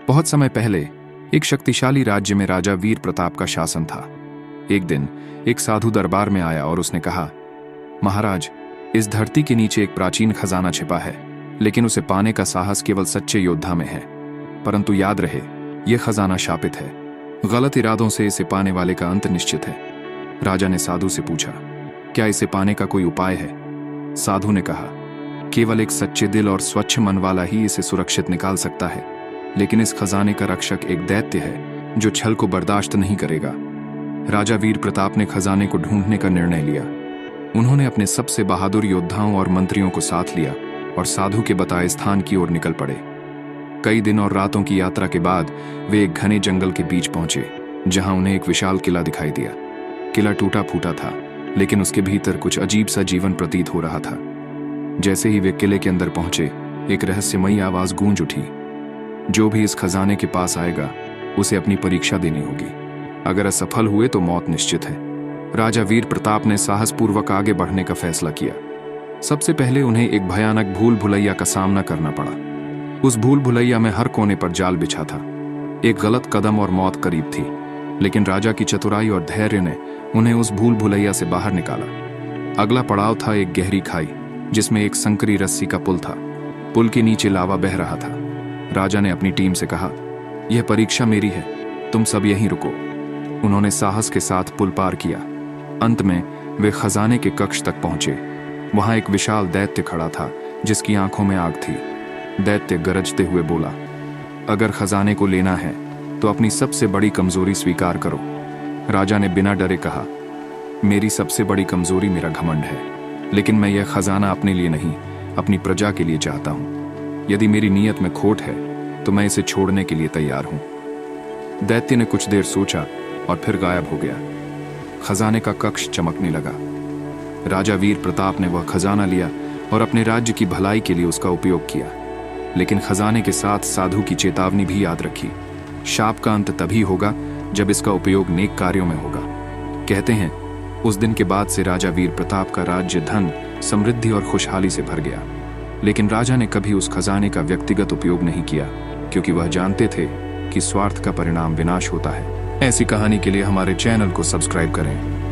बहुत समय पहले एक शक्तिशाली राज्य में राजा वीर प्रताप का शासन था। एक दिन एक साधु दरबार में आया और उसने कहा, महाराज, इस धरती के नीचे एक प्राचीन खजाना छिपा है, लेकिन उसे पाने का साहस केवल सच्चे योद्धा में है। परंतु याद रहे, यह खजाना शापित है। गलत इरादों से इसे पाने वाले का अंत निश्चित है। राजा ने साधु से पूछा, क्या इसे पाने का कोई उपाय है? साधु ने कहा, केवल एक सच्चे दिल और स्वच्छ मन वाला ही इसे सुरक्षित निकाल सकता है। लेकिन इस खजाने का रक्षक एक दैत्य है जो छल को बर्दाश्त नहीं करेगा। राजा वीर प्रताप ने खजाने को ढूंढने का निर्णय लिया। उन्होंने अपने सबसे बहादुर योद्धाओं और मंत्रियों को साथ लिया और साधु के बताए स्थान की ओर निकल पड़े। कई दिन और रातों की यात्रा के बाद वे एक घने जंगल के बीच पहुंचे, जहां उन्हें एक विशाल किला दिखाई दिया। किला टूटा फूटा था, लेकिन उसके भीतर कुछ अजीब सा जीवन प्रतीत हो रहा था। जैसे ही वे किले के अंदर पहुंचे, एक रहस्यमयी आवाज गूंज उठी, जो भी इस खजाने के पास आएगा उसे अपनी परीक्षा देनी होगी। अगर असफल हुए तो मौत निश्चित है। राजा वीर प्रताप ने साहसपूर्वक आगे बढ़ने का फैसला किया। सबसे पहले उन्हें एक भयानक भूल भुलैया का सामना करना पड़ा। उस भूल भुलैया में हर कोने पर जाल बिछा था। एक गलत कदम और मौत करीब थी, लेकिन राजा की चतुराई और धैर्य ने उन्हें उस भूल भुलैया से बाहर निकाला। अगला पड़ाव था एक गहरी खाई, जिसमें एक संकरी रस्सी का पुल था। पुल के नीचे लावा बह रहा था। राजा ने अपनी टीम से कहा, यह परीक्षा मेरी है, तुम सब यहीं रुको। उन्होंने साहस के साथ पुल पार किया। अंत में वे खजाने के कक्ष तक पहुंचे। वहां एक विशाल दैत्य खड़ा था, जिसकी आंखों में आग थी। दैत्य गरजते हुए बोला, अगर खजाने को लेना है तो अपनी सबसे बड़ी कमजोरी स्वीकार करो। राजा ने बिना डरे कहा, मेरी सबसे बड़ी कमजोरी मेरा घमंड है, लेकिन मैं यह खजाना अपने लिए नहीं, अपनी प्रजा के लिए चाहता हूं। यदि मेरी नीयत में खोट है तो मैं इसे छोड़ने के लिए तैयार हूं। दैत्य ने कुछ देर सोचा और फिर गायब हो गया। खजाने का कक्ष चमकने लगा। राजा वीर प्रताप ने वह खजाना लिया और अपने राज्य की भलाई के लिए उसका उपयोग किया। लेकिन खजाने के साथ साधु की चेतावनी भी याद रखी, शाप का अंत तभी होगा जब इसका उपयोग नेक कार्यों में होगा। कहते हैं, उस दिन के बाद से राजा वीर प्रताप का राज्य धन, समृद्धि और खुशहाली से भर गया। लेकिन राजा ने कभी उस खजाने का व्यक्तिगत उपयोग नहीं किया, क्योंकि वह जानते थे कि स्वार्थ का परिणाम विनाश होता है। ऐसी कहानी के लिए हमारे चैनल को सब्सक्राइब करें।